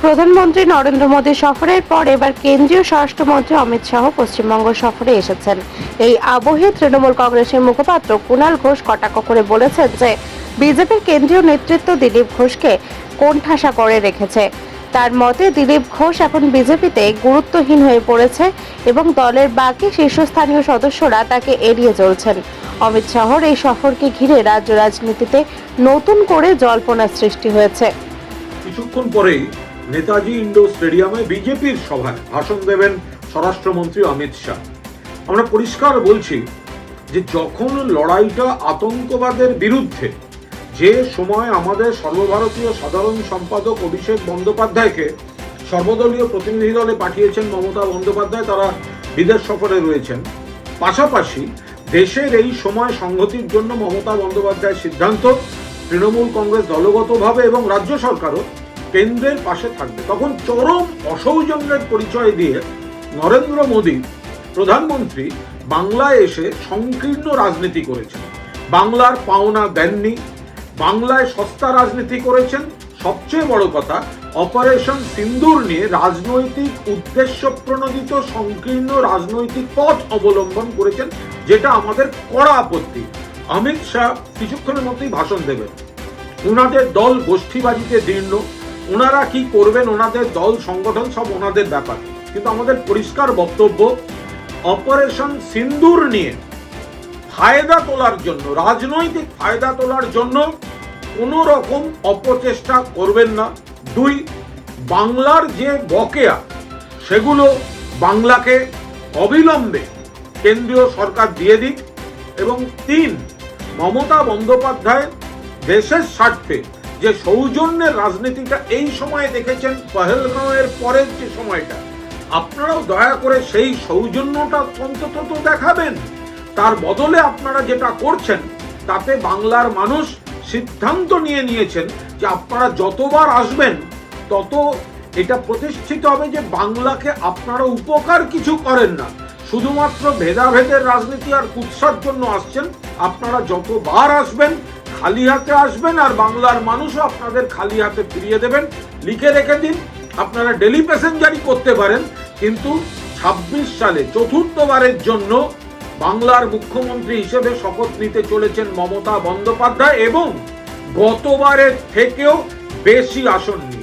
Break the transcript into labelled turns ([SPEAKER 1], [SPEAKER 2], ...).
[SPEAKER 1] প্রধানমন্ত্রী নরেন্দ্র মোদী সফরের পর এবার কেন্দ্রীয় স্বরাষ্ট্রমন্ত্রী অমিত শাহ পশ্চিমবঙ্গ সফরে এসেছেন। এই আবহে তৃণমূল কংগ্রেসের মুখপাত্র কুণাল ঘোষ কটাক্ষ করে বলেছেন যে বিজেপির কেন্দ্রীয় নেতৃত্ব দিলীপ ঘোষকে কোণঠাসা করে রেখেছে। তার মতে দিলীপ ঘোষ এখন বিজেপিতে গুরুত্বহীন হয়ে পড়েছে এবং দলের বাকি শীর্ষস্থানীয় সদস্যরা তাকে এড়িয়ে চলছেন। অমিত শাহর এই সফরকে ঘিরে রাজ্য রাজনীতিতে নতুন করে জল্পনার সৃষ্টি হয়েছে।
[SPEAKER 2] কিছুক্ষণ পরেই নেতাজি ইন্ডোর স্টেডিয়ামে বিজেপির সভায় ভাষণ দেবেন স্বরাষ্ট্রমন্ত্রী অমিত শাহ। আমরা পরিষ্কার বলছি যে যখন লড়াইটা আতঙ্কবাদের বিরুদ্ধে, যে সময় আমাদের সর্বভারতীয় সাধারণ সম্পাদক অভিষেক বন্দ্যোপাধ্যায়কে সর্বদলীয় প্রতিনিধি দলে পাঠিয়েছেন মমতা বন্দ্যোপাধ্যায়, তারা বিদেশ সফরে রয়েছেন, পাশাপাশি দেশের এই সময় সংহতির জন্য মমতা বন্দ্যোপাধ্যায়ের সিদ্ধান্ত তৃণমূল কংগ্রেস দলগতভাবে এবং রাজ্য সরকারও কেন্দ্রের পাশে থাকবে, তখন চরম অসৌজন্যের পরিচয় দিয়ে নরেন্দ্র মোদী প্রধানমন্ত্রী বাংলায় এসে সংকীর্ণ রাজনীতি করেছেন। বাংলার পাওনা দেননি, বাংলায় সস্তা রাজনীতি করেছেন। সবচেয়ে বড় কথা, অপারেশন সিন্দুর নিয়ে রাজনৈতিক উদ্দেশ্য প্রণোদিত সংকীর্ণ রাজনৈতিক পথ অবলম্বন করেছেন, যেটা আমাদের কড়া আপত্তি। অমিত শাহ কিছুক্ষণের মধ্যেই ভাষণ দেবেন। ওনাদের দল গোষ্ঠীবাজিতে দীর্ণ, ওনারা কি করবেন, ওনাদের দল সংগঠন সব ওনাদের ব্যাপার, কিন্তু আমাদের পরিষ্কার বক্তব্য, অপারেশন সিন্দুর নিয়ে ফায়দা তোলার জন্য, রাজনৈতিক ফায়দা তোলার জন্য কোনো রকম অপচেষ্টা করবেন না। 2, বাংলার যে বকেয়া সেগুলো বাংলাকে অবিলম্বে কেন্দ্রীয় সরকার দিয়ে দিক। এবং 3, মমতা বন্দ্যোপাধ্যায় দেশের স্বার্থে যে সৌজন্যের রাজনীতিটা এই সময়ে দেখেছেন, পহেলগাঁওয়ের পরের যে সময়টা, আপনারাও দয়া করে সেই সৌজন্যটা অন্তত তো দেখাবেন। তার বদলে আপনারা যেটা করছেন তাতে বাংলার মানুষ সিদ্ধান্ত নিয়েছেন যে আপনারা যতবার আসবেন তত এটা প্রতিষ্ঠিত হবে যে বাংলাকে আপনারা উপকার কিছু করেন না, শুধুমাত্র ভেদাভেদের রাজনীতি আর কুৎসার জন্য আসছেন। আপনারা যতবার আসবেন খালি হাতে আসবেন, আর বাংলার মানুষও আপনাদের খালি হাতে ফিরিয়ে দেবেন। লিখে রেখে দিন, আপনারা ডেলি প্যাসেঞ্জারি করতে পারেন, কিন্তু 26 সালে চতুর্থবারের জন্য বাংলার মুখ্যমন্ত্রী হিসেবে শপথ নিতে চলেছেন মমতা বন্দ্যোপাধ্যায়, এবং গতবারের থেকেও বেশি আসন নিয়ে।